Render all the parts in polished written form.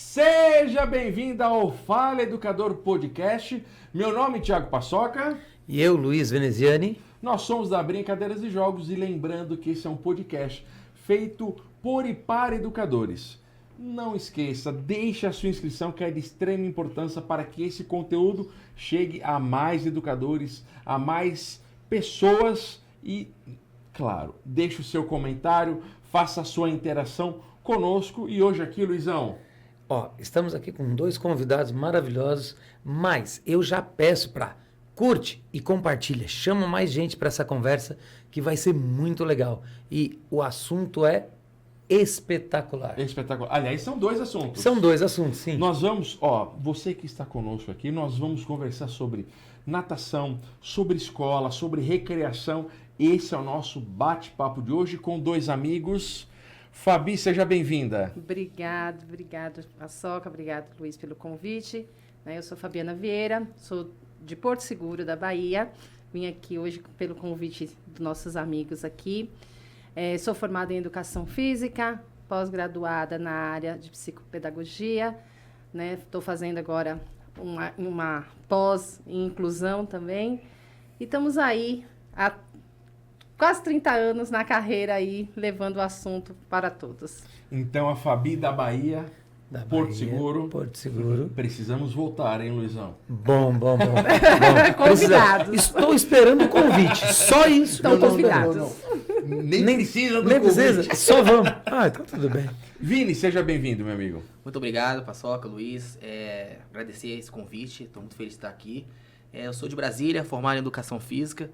Seja bem-vindo ao Fala Educador Podcast. Meu nome é Thiago Paçoca. E eu, Luiz Veneziani. Nós somos da Brincadeiras e Jogos e lembrando que esse é um podcast feito por e para educadores. Não esqueça, deixe a sua inscrição que é de extrema importância para que esse conteúdo chegue a mais educadores, a mais pessoas e, claro, deixe o seu comentário, faça a sua interação conosco. E hoje aqui, Luizão, estamos aqui com dois convidados maravilhosos, mas eu já peço para curte e compartilha, chama mais gente para essa conversa que vai ser muito legal. E o assunto é espetacular. Espetacular. Aliás, são dois assuntos. São dois assuntos, sim. Nós vamos, você que está conosco aqui, nós vamos conversar sobre natação, sobre escola, sobre recreação. Esse é o nosso bate-papo de hoje com dois amigos. Fabi, seja bem-vinda. Obrigado, Paçoca, obrigado, Luiz, pelo convite. Eu sou Fabiana Vieira, sou de Porto Seguro, da Bahia. Vim aqui hoje pelo convite dos nossos amigos aqui. Sou formada em Educação Física, pós-graduada na área de Psicopedagogia. Estou fazendo agora uma pós em Inclusão também. E estamos aí há quase 30 anos na carreira aí, levando o assunto para todos. Então, a Fabi da Bahia, Porto Seguro. Porto Seguro. Precisamos voltar, hein, Luizão? Bom. Convidados. Estou esperando o convite, só isso. Estão convidados. Não. Nem precisa do nem convite. precisa, só vamos. Então tudo bem. Vini, seja bem-vindo, meu amigo. Muito obrigado, Paçoca, Luiz. Agradecer esse convite, estou muito feliz de estar aqui. Eu sou de Brasília, formado em Educação Física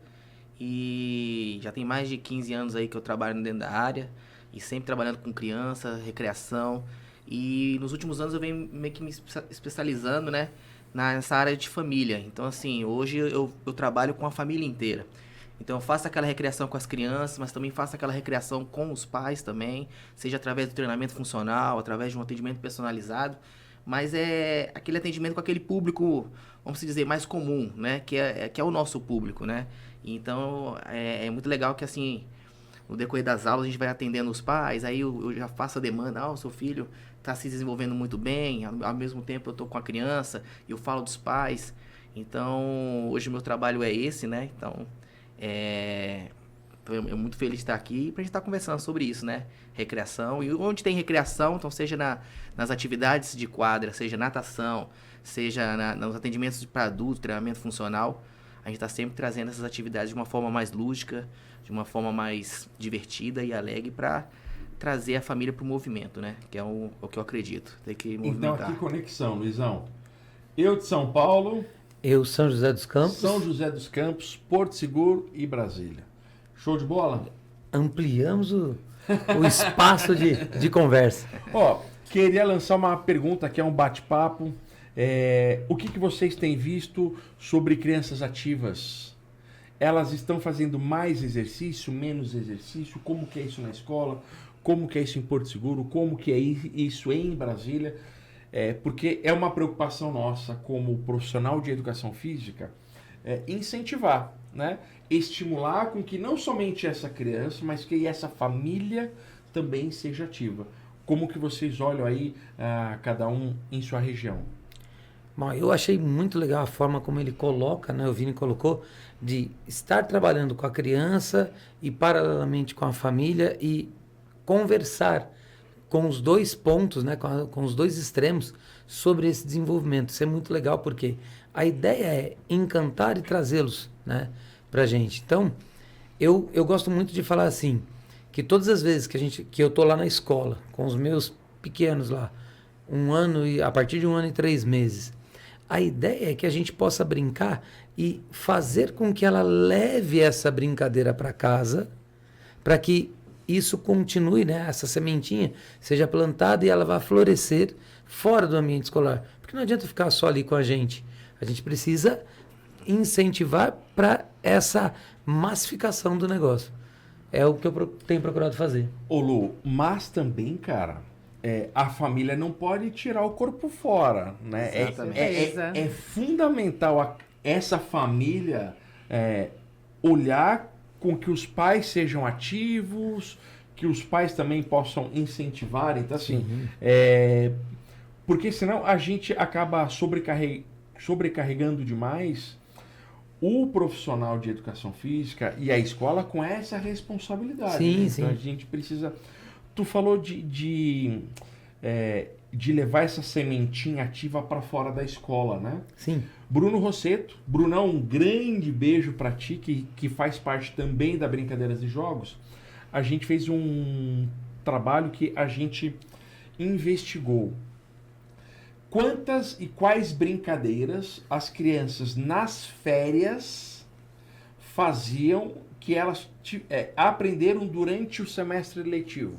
e já tem mais de 15 anos aí que eu trabalho dentro da área e sempre trabalhando com criança, recreação. E nos últimos anos eu venho meio que me especializando, nessa área de família. Então, assim, hoje eu trabalho com a família inteira. Então, eu faço aquela recreação com as crianças, mas também faço aquela recreação com os pais também, seja através do treinamento funcional, através de um atendimento personalizado, mas é aquele atendimento com aquele público, vamos dizer, mais comum, que é o nosso público, Então, é muito legal que, assim, no decorrer das aulas a gente vai atendendo os pais, aí eu já faço a demanda, o seu filho está se desenvolvendo muito bem, ao mesmo tempo eu estou com a criança, e eu falo dos pais. Então, hoje o meu trabalho é esse, Então, eu muito feliz de estar aqui para a gente estar conversando sobre isso, Recreação. E onde tem recreação, então seja nas atividades de quadra, seja natação, seja nos atendimentos para adultos, treinamento funcional, a gente está sempre trazendo essas atividades de uma forma mais lúdica, de uma forma mais divertida e alegre para trazer a família para o movimento, Que é o que eu acredito. Tem que movimentar. Então, que conexão, Luizão. Eu de São Paulo. Eu, São José dos Campos. São José dos Campos, Porto Seguro e Brasília. Show de bola? Ampliamos o espaço de conversa. Queria lançar uma pergunta que é um bate-papo. O que vocês têm visto sobre crianças ativas? Elas estão fazendo mais exercício, menos exercício? Como que é isso na escola? Como que é isso em Porto Seguro? Como que é isso em Brasília? Porque é uma preocupação nossa como profissional de educação física incentivar, estimular com que não somente essa criança, mas que essa família também seja ativa. Como que vocês olham aí cada um em sua região? Bom, eu achei muito legal a forma como ele coloca, o Vini colocou, de estar trabalhando com a criança e paralelamente com a família e conversar com os dois pontos, com os dois extremos sobre esse desenvolvimento. Isso é muito legal porque a ideia é encantar e trazê-los, para a gente. Então, eu gosto muito de falar assim, que todas as vezes que eu estou lá na escola, com os meus pequenos lá, a partir de 1 ano e 3 meses, a ideia é que a gente possa brincar e fazer com que ela leve essa brincadeira para casa, para que isso continue, essa sementinha seja plantada e ela vá florescer fora do ambiente escolar. Porque não adianta ficar só ali com a gente. A gente precisa incentivar para essa massificação do negócio. É o que eu tenho procurado fazer. Ô Lu, mas também, cara, a família não pode tirar o corpo fora, É fundamental essa família olhar com que os pais sejam ativos, que os pais também possam incentivar. Então, assim, Porque senão a gente acaba sobrecarregando demais o profissional de educação física e a escola com essa responsabilidade. Sim, né? sim. Então a gente precisa... Tu falou de levar essa sementinha ativa para fora da escola, né? Sim. Bruno Rosseto. Brunão, um grande beijo para ti, que faz parte também da Brincadeiras e Jogos. A gente fez um trabalho que a gente investigou quantas e quais brincadeiras as crianças nas férias faziam que elas aprenderam durante o semestre letivo.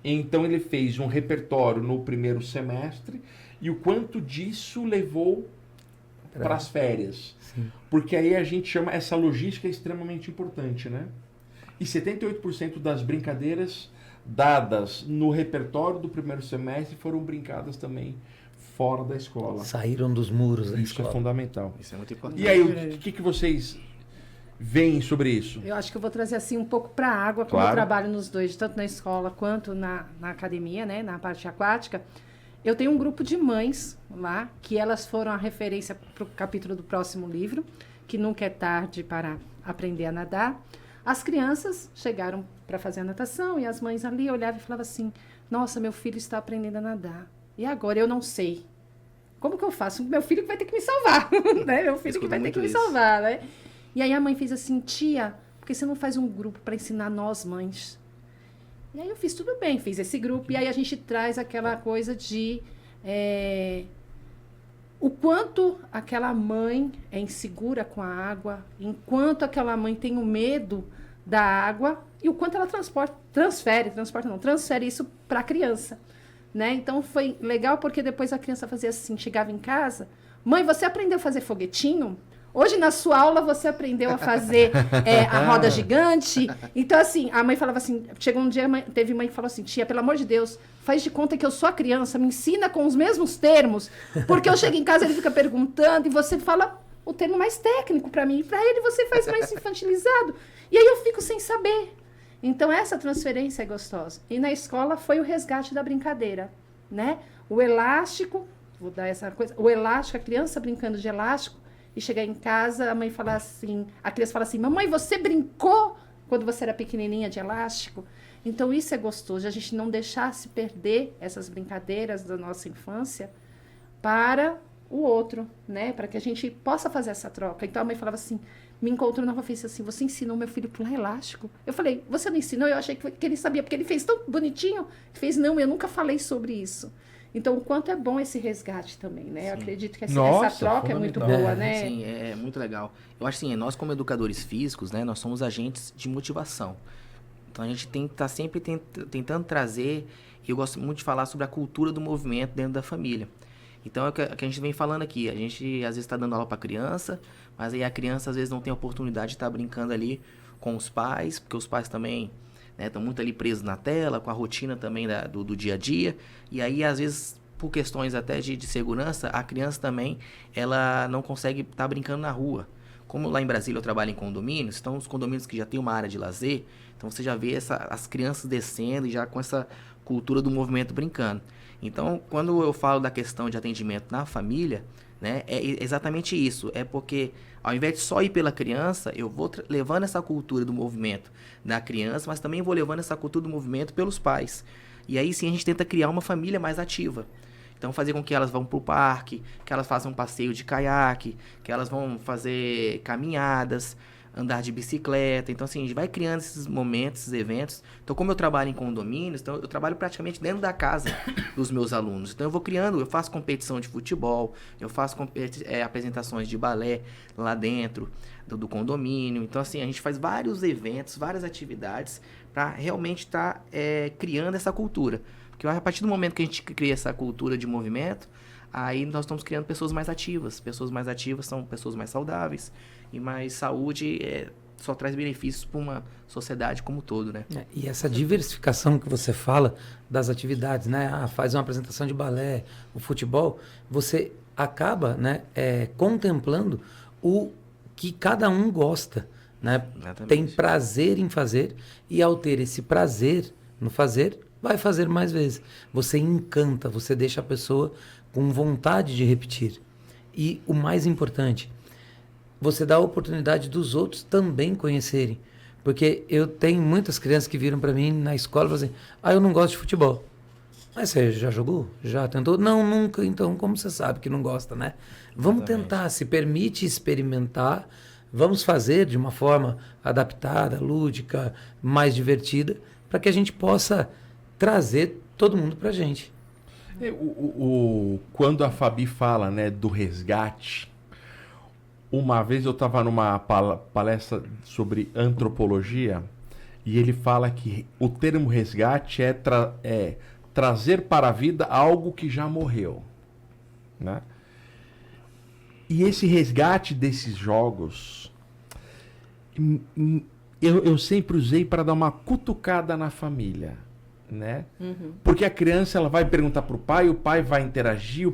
Então ele fez um repertório no primeiro semestre e o quanto disso levou para as férias. Sim. Porque aí a gente chama essa logística extremamente importante, né? E 78% das brincadeiras dadas no repertório do primeiro semestre foram brincadas também fora da escola. Saíram dos muros da Isso escola. é fundamental. Isso é muito importante. E aí, o que vocês veem sobre isso? Eu acho que eu vou trazer assim um pouco para a água, como eu Claro. trabalho nos dois, tanto na escola quanto na academia, né, na parte aquática. Eu tenho um grupo de mães lá, que elas foram a referência para o capítulo do próximo livro, que nunca é tarde para aprender a nadar. As crianças chegaram para fazer a natação e as mães ali olhavam e falavam assim, nossa, meu filho está aprendendo a nadar. E agora eu não sei. Como que eu faço? Meu filho que vai ter que me salvar, né? Meu filho que vai ter que me salvar, né? E aí a mãe fez assim, tia, por que você não faz um grupo para ensinar nós mães? E aí eu fiz tudo bem, fiz esse grupo. E aí a gente traz aquela coisa de o quanto aquela mãe é insegura com a água, enquanto aquela mãe tem o medo da água e o quanto ela transfere isso para a criança, né? Então foi legal porque depois a criança fazia assim, chegava em casa, mãe, você aprendeu a fazer foguetinho? Hoje na sua aula você aprendeu a fazer a roda gigante. Então assim, a mãe falava assim, chegou um dia, teve mãe que falou assim, tia, pelo amor de Deus, faz de conta que eu sou a criança, me ensina com os mesmos termos, porque eu chego em casa, ele fica perguntando e você fala o termo mais técnico para mim, para ele você faz mais infantilizado. E aí eu fico sem saber. Então essa transferência é gostosa. E na escola foi o resgate da brincadeira, né? O elástico, vou dar essa coisa, o elástico, a criança brincando de elástico, e chegar em casa, a mãe fala assim, a criança fala assim, mamãe, você brincou quando você era pequenininha de elástico? Então isso é gostoso, a gente não deixar se perder essas brincadeiras da nossa infância para o outro, né? Para que a gente possa fazer essa troca. Então a mãe falava assim, me encontrou na rua e fez assim, você ensinou meu filho a pular elástico? Eu falei, você não ensinou? Eu achei que ele sabia, porque ele fez tão bonitinho. Ele fez, não, eu nunca falei sobre isso. Então, o quanto é bom esse resgate também, né? Sim. Eu acredito que essa troca é muito boa, né? Sim, é muito legal. Eu acho assim, nós como educadores físicos, né, nós somos agentes de motivação. Então, a gente tem que estar sempre tentando trazer, e eu gosto muito de falar sobre a cultura do movimento dentro da família. Então, é o que a gente vem falando aqui. A gente, às vezes, está dando aula para a criança, mas aí a criança, às vezes, não tem a oportunidade de estar brincando ali com os pais, porque os pais também... estão muito ali presos na tela, com a rotina também do dia a dia. E aí, às vezes, por questões até de segurança, a criança também, ela não consegue estar brincando na rua. Como lá em Brasília eu trabalho em condomínios, então os condomínios que já tem uma área de lazer, então você já vê as crianças descendo e já com essa cultura do movimento brincando. Então, quando eu falo da questão de atendimento na família, né, é exatamente isso. É porque, ao invés de só ir pela criança, eu vou levando essa cultura do movimento da criança, mas também vou levando essa cultura do movimento pelos pais. E aí sim a gente tenta criar uma família mais ativa. Então, fazer com que elas vão para o parque, que elas façam um passeio de caiaque, que elas vão fazer caminhadas, andar de bicicleta. Então, assim, a gente vai criando esses momentos, esses eventos. Então, como eu trabalho em condomínios, então eu trabalho praticamente dentro da casa dos meus alunos. Então, eu vou criando, eu faço competição de futebol, eu faço apresentações de balé lá dentro do condomínio. Então, assim, a gente faz vários eventos, várias atividades para realmente estar criando essa cultura. Porque a partir do momento que a gente cria essa cultura de movimento, aí nós estamos criando pessoas mais ativas. Pessoas mais ativas são pessoas mais saudáveis. E mais saúde só traz benefícios para uma sociedade como um todo, né? E essa diversificação que você fala das atividades, né? Faz uma apresentação de balé, o futebol, você acaba, né, contemplando o que cada um gosta, né? Exatamente. Tem prazer em fazer e ao ter esse prazer no fazer, vai fazer mais vezes. Você encanta, você deixa a pessoa com vontade de repetir. E o mais importante, você dá a oportunidade dos outros também conhecerem. Porque eu tenho muitas crianças que viram para mim na escola e falam assim, eu não gosto de futebol. Mas você já jogou? Já tentou? Não, nunca. Então, como você sabe que não gosta, né? Vamos tentar, se permite experimentar, vamos fazer de uma forma adaptada, lúdica, mais divertida, para que a gente possa trazer todo mundo para a gente. Quando a Fabi fala, né, do resgate, uma vez eu estava numa palestra sobre antropologia e ele fala que o termo resgate é trazer para a vida algo que já morreu, né? E esse resgate desses jogos eu sempre usei para dar uma cutucada na família, né? Porque a criança ela vai perguntar para o pai vai interagir,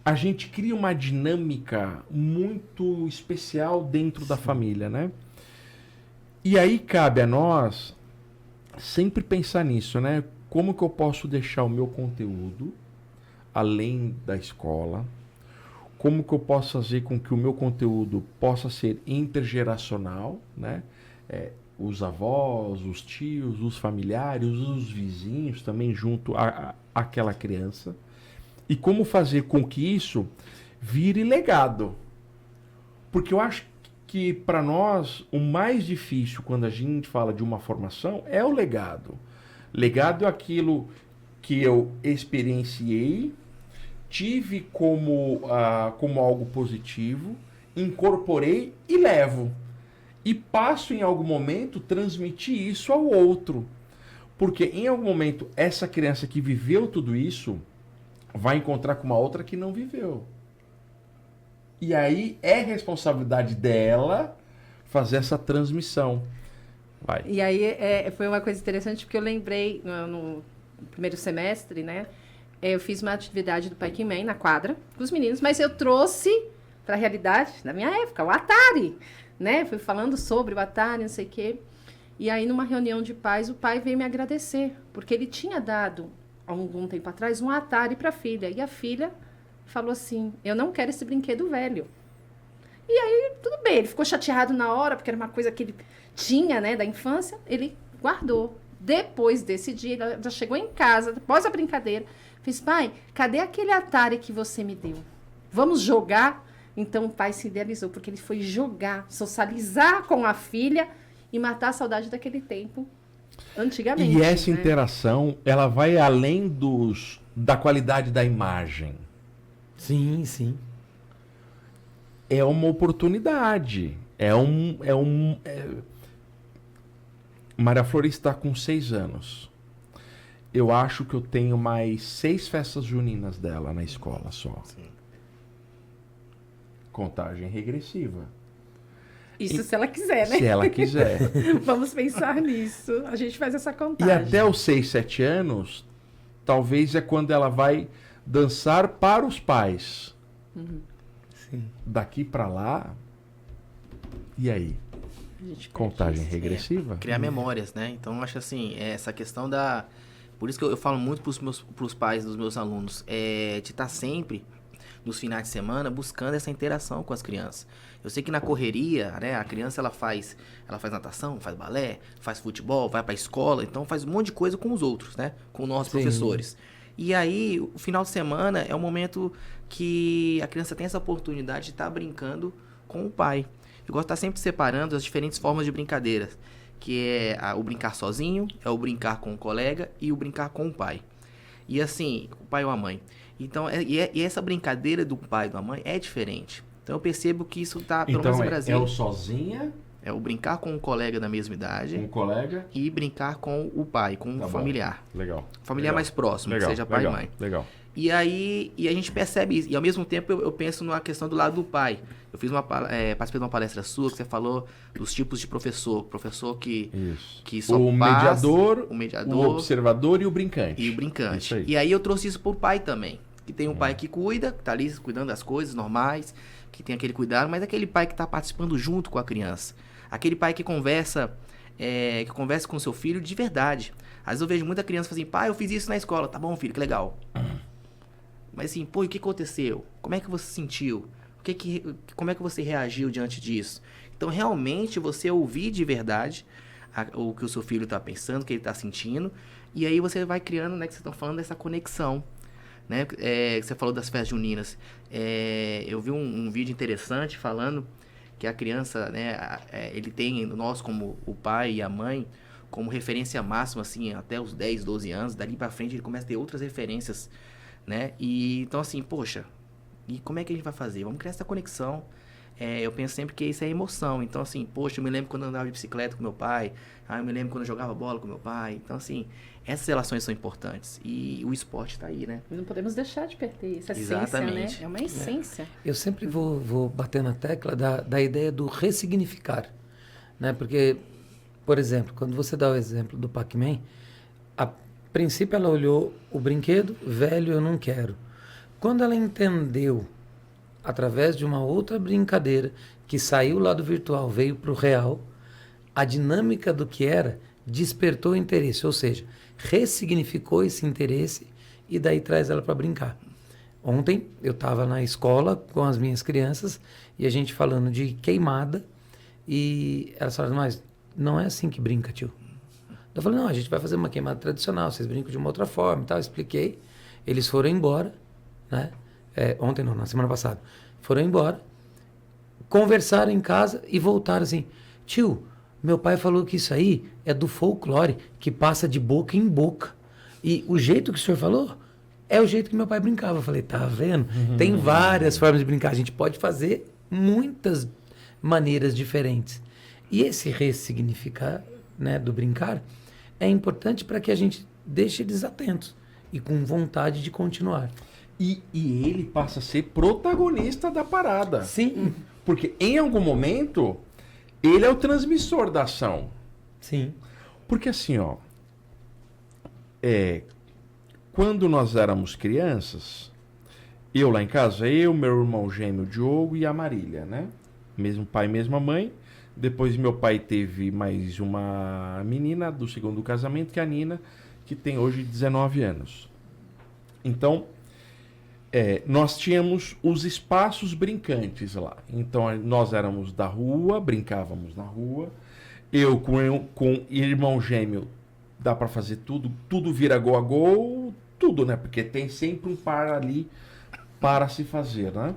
a gente cria uma dinâmica muito especial dentro da família, né? E aí cabe a nós sempre pensar nisso, né? Como que eu posso deixar o meu conteúdo além da escola? Como que eu posso fazer com que o meu conteúdo possa ser intergeracional, né? Os avós, os tios, os familiares, os vizinhos também junto àquela criança. E como fazer com que isso vire legado. Porque eu acho que para nós o mais difícil quando a gente fala de uma formação é o legado. Legado é aquilo que eu experienciei, tive como algo positivo, incorporei e levo. E passo em algum momento transmitir isso ao outro. Porque em algum momento essa criança que viveu tudo isso vai encontrar com uma outra que não viveu. E aí é responsabilidade dela fazer essa transmissão. Vai. E aí foi uma coisa interessante, porque eu lembrei no primeiro semestre, né? Eu fiz uma atividade do Pac-Man na quadra com os meninos, mas eu trouxe para a realidade da minha época, o Atari, né? Fui falando sobre o Atari, não sei o quê. E aí, numa reunião de pais, o pai veio me agradecer, porque ele tinha dado há algum tempo atrás, um Atari para a filha. E a filha falou assim, eu não quero esse brinquedo velho. E aí, tudo bem, ele ficou chateado na hora, porque era uma coisa que ele tinha, né, da infância, ele guardou. Depois desse dia, ele já chegou em casa, após a brincadeira, fez, pai, cadê aquele Atari que você me deu? Vamos jogar? Então, o pai se idealizou, porque ele foi jogar, socializar com a filha e matar a saudade daquele tempo. Antigamente. E essa interação, ela vai além da qualidade da imagem. Sim, sim. É uma oportunidade. Maria Flor está com 6 anos. Eu acho que eu tenho mais 6 festas juninas dela na escola só. Sim. Contagem regressiva. Isso se ela quiser, né? Se ela quiser. Vamos pensar nisso. A gente faz essa E contagem. até os 6, 7 anos, talvez é quando ela vai dançar para os pais. Sim. Daqui para lá, e aí? Contagem regressiva? Criar memórias, né? Então, acho assim, essa questão da... Por isso que eu falo muito pros pais dos meus alunos, de estar sempre, nos finais de semana, buscando essa interação com as crianças. Eu sei que na correria, né, a criança ela faz natação, faz balé, faz futebol, vai pra escola, então faz um monte de coisa com os outros, né? Com nossos professores. E aí, o final de semana é um momento que a criança tem essa oportunidade de estar brincando com o pai. Eu gosto de estar sempre separando as diferentes formas de brincadeiras, que é o brincar sozinho, é o brincar com o colega e o brincar com o pai. E assim, o pai ou a mãe. Então, e essa brincadeira do pai e da mãe é diferente. Então eu percebo que isso está, pelo menos no Brasil. É o sozinha? É o brincar com um colega da mesma idade. Um colega? E brincar com o pai, com o familiar. Legal. Familiar mais próximo, que seja pai e mãe. Legal. E aí, a gente percebe isso. E ao mesmo tempo eu penso na questão do lado do pai. Eu fiz participei de uma palestra sua que você falou dos tipos de professor. Professor que só o mediador, o observador e o brincante. E o brincante. Aí. E aí eu trouxe isso pro pai também. Que tem um pai que cuida, que tá ali cuidando das coisas normais, que tem aquele cuidado, mas aquele pai que tá participando junto com a criança. Aquele pai que conversa que converse com o seu filho de verdade. Às vezes eu vejo muita criança falando assim, pai, eu fiz isso na escola. Tá bom, filho, que legal. Mas assim, pô, e o que aconteceu? Como é que você se sentiu? Como é que você reagiu diante disso? Então, realmente, você ouvir de verdade o que o seu filho está pensando, o que ele está sentindo, e aí você vai criando, né, que vocês estão falando dessa conexão, né? Você falou das festas juninas. Eu vi um vídeo interessante falando que a criança, né, ele tem nós como o pai e a mãe como referência máxima, assim, até os 10, 12 anos, dali para frente ele começa a ter outras referências, né? E então, assim, poxa, e como é que a gente vai fazer? Vamos criar essa conexão. Eu penso sempre que isso é emoção. Então, assim, poxa, eu me lembro quando eu andava de bicicleta com meu pai. Eu me lembro quando eu jogava bola com meu pai. Então, assim, essas relações são importantes. E o esporte está aí, né? Não podemos deixar de perder essa Exatamente. essência, né? É uma essência. Eu sempre vou bater na tecla da ideia do ressignificar, né? Porque, por exemplo, quando você dá o exemplo do Pac-Man, a princípio ela olhou o brinquedo, velho, eu não quero. Quando ela entendeu, através de uma outra brincadeira, que saiu lá do virtual, veio para o real, a dinâmica do que era despertou o interesse, ou seja, ressignificou esse interesse e daí traz ela para brincar. Ontem eu estava na escola com as minhas crianças e a gente falando de queimada e elas falaram, mas não é assim que brinca, tio. Eu falei, não, a gente vai fazer uma queimada tradicional, vocês brincam de uma outra forma e tal, expliquei. Eles foram embora, né? Ontem não, na semana passada. Foram embora, conversaram em casa e voltaram assim, tio, meu pai falou que isso aí é do folclore, que passa de boca em boca. E o jeito que o senhor falou é o jeito que meu pai brincava. Eu falei, tá vendo? Tem várias formas de brincar. A gente pode fazer muitas maneiras diferentes. E esse ressignificar, né, do brincar é importante para que a gente deixe eles atentos e com vontade de continuar. E ele passa a ser protagonista da parada. Sim. Porque em algum momento, ele é o transmissor da ação. Sim. Porque assim, ó, quando nós éramos crianças, eu lá em casa, meu irmão gêmeo Diogo e a Marília, né? Mesmo pai, mesma mãe. Depois meu pai teve mais uma menina do segundo casamento, que é a Nina, que tem hoje 19 anos. Então, nós tínhamos os espaços brincantes lá. Então, nós éramos da rua, brincávamos na rua. Eu com irmão gêmeo, dá para fazer tudo vira gol a gol, tudo, né? Porque tem sempre um par ali para se fazer, né?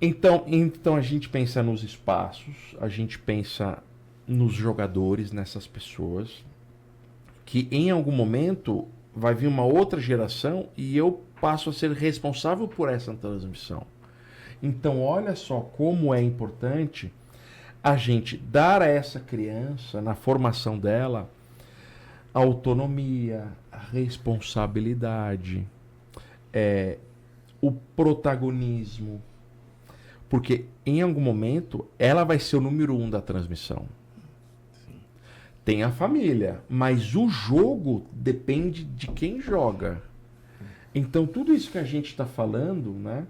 Então a gente pensa nos espaços, a gente pensa nos jogadores, nessas pessoas, que em algum momento vai vir uma outra geração e eu passo a ser responsável por essa transmissão. Então olha só como é importante a gente dar a essa criança, na formação dela, autonomia, responsabilidade, o protagonismo. Porque em algum momento ela vai ser o número 1 da transmissão. Sim. Tem a família, mas o jogo depende de quem joga. Então tudo isso que a gente está falando, né,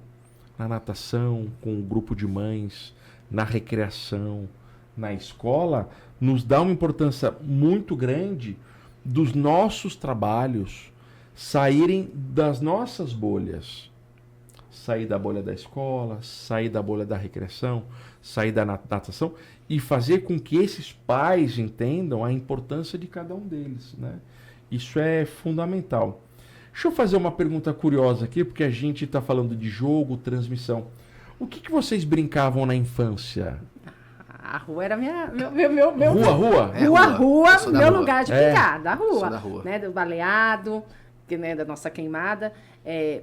na natação, com o grupo de mães, na recreação, na escola, nos dá uma importância muito grande dos nossos trabalhos saírem das nossas bolhas. Sair da bolha da escola, sair da bolha da recreação, sair da natação e fazer com que esses pais entendam a importância de cada um deles, né? Isso é fundamental. Deixa eu fazer uma pergunta curiosa aqui, porque a gente está falando de jogo, transmissão. O que vocês brincavam na infância? A rua era meu Rua? meu lugar de brincar, da Sou rua. da rua. Né, do baleado, né, da nossa queimada,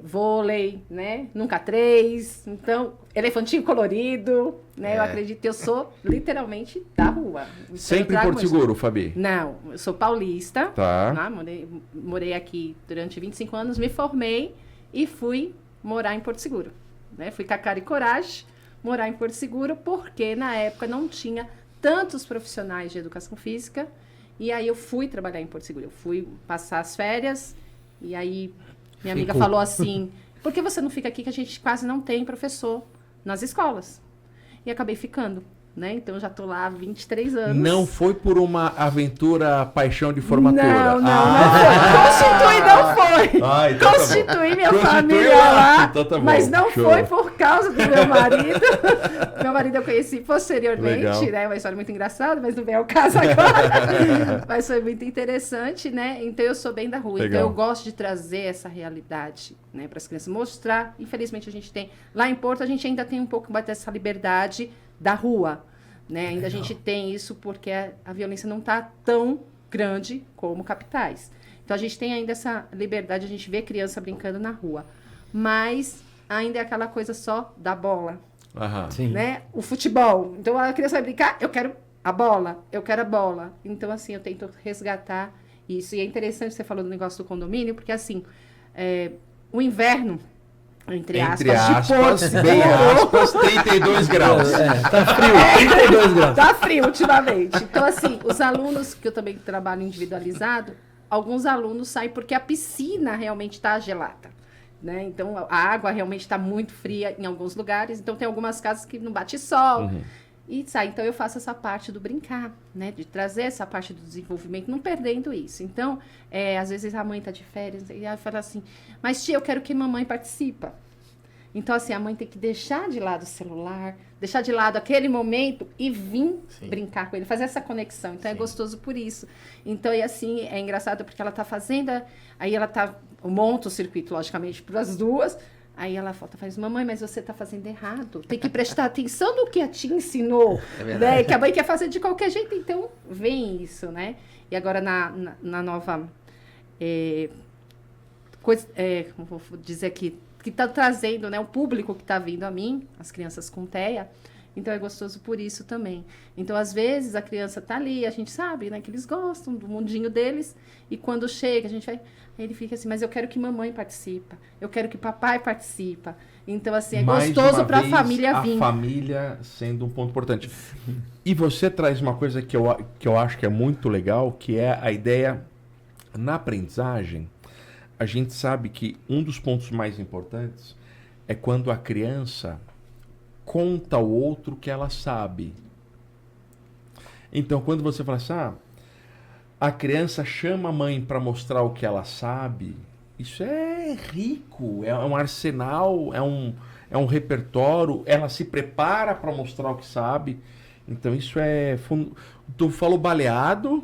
vôlei, né, nunca 3, então, elefantinho colorido, né, eu acredito que eu sou literalmente da rua. Então, Sempre em Porto Seguro, Fabi? Não, eu sou paulista, Tá. né, morei aqui durante 25 anos, me formei e fui morar em Porto Seguro, né, fui com a cara e coragem morar em Porto Seguro, porque na época não tinha tantos profissionais de educação física, e aí eu fui trabalhar em Porto Seguro, eu fui passar as férias. E aí, minha amiga falou assim, por que você não fica aqui que a gente quase não tem professor nas escolas? E acabei ficando. né? Então eu já tô lá há 23 anos. Não foi por uma aventura paixão de formatura. Não foi. Constituir não foi. Então tá bom. Constituir minha Constituiu família lá. lá, Então tá bom, mas não show. foi por causa do meu marido. Meu marido eu conheci posteriormente, Legal. né? Uma história muito engraçada, mas não vem ao caso agora. Mas foi muito interessante, né? Então eu sou bem da rua. Legal. Então eu gosto de trazer essa realidade, né, para as crianças, mostrar. Infelizmente a gente tem lá em Porto, a gente ainda tem um pouco mais dessa liberdade da rua, né? Ainda a gente tem isso porque a violência não está tão grande como capitais. Então a gente tem ainda essa liberdade, a gente vê criança brincando na rua, mas ainda é aquela coisa só da bola, Aham. Sim. né? O futebol. Então a criança vai brincar, eu quero a bola, eu quero a bola. Então assim, eu tento resgatar isso. E é interessante você falou do negócio do condomínio, porque assim, o inverno, entre aspas, de Porto, bem aspas, 32 graus. Tá frio, 32 graus. tá frio ultimamente. Então, assim, os alunos, que eu também trabalho individualizado, alguns alunos saem porque a piscina realmente está gelada, né? Então, a água realmente está muito fria em alguns lugares. Então, tem algumas casas que não bate sol. E sai. Então, eu faço essa parte do brincar, né? De trazer essa parte do desenvolvimento, não perdendo isso. Então, às vezes a mãe tá de férias e ela fala assim, mas tia, eu quero que mamãe participe. Então, assim, a mãe tem que deixar de lado o celular, deixar de lado aquele momento e vir brincar com ele, fazer essa conexão. Então, é gostoso por isso. Então, e assim, é engraçado porque ela tá fazendo, aí ela monta o circuito, logicamente, para as duas. Aí ela faz, mamãe, mas você está fazendo errado. Tem que prestar atenção no que a tia ensinou. Né? Que a mãe quer fazer de qualquer jeito, então vem isso, né? E agora na nova coisa, como vou dizer aqui, que está trazendo, né, o público que está vindo a mim, as crianças com TEA, então é gostoso por isso também. Então, às vezes, a criança está ali, a gente sabe, né, que eles gostam do mundinho deles, e quando chega, a gente vai... Aí ele fica assim, mas eu quero que mamãe participe, eu quero que papai participe. Então, assim, é Mais gostoso uma para a vez, família vir. A família sendo um ponto importante. E você traz uma coisa que eu acho que é muito legal, que é a ideia, na aprendizagem, a gente sabe que um dos pontos mais importantes é quando a criança conta ao outro que ela sabe. Então, quando você fala assim, a criança chama a mãe para mostrar o que ela sabe, isso é rico, é um arsenal, é um repertório, ela se prepara para mostrar o que sabe. Então, isso é... Tu falou baleado...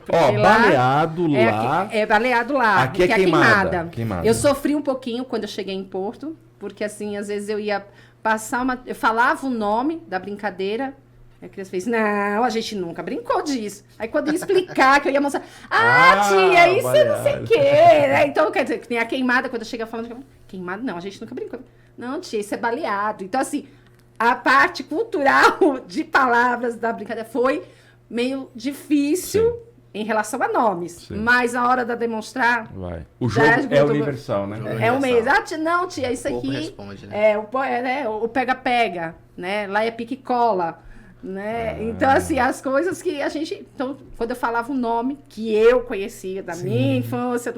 baleado lá. Baleado lá. Aqui é queimada. Eu sofri um pouquinho quando eu cheguei em Porto, porque assim, às vezes eu ia passar eu falava o nome da brincadeira, a criança fez, não, a gente nunca brincou disso. Aí quando eu ia explicar, que eu ia mostrar, tia, isso é não sei o quê. Né? Então, quer dizer, que tem a queimada, quando eu chego falando, queimada não, a gente nunca brincou. Não, tia, isso é baleado. Então, assim, a parte cultural de palavras da brincadeira foi meio difícil em relação a nomes. Sim. Mas na hora de demonstrar... Vai. O jogo é universal, né? É o mesmo. Não, tia, isso aqui... Responde, né? O pega-pega, né? Lá é pique-cola, né? Então, assim, as coisas que a gente... Então, quando eu falava um nome que eu conhecia da minha infância...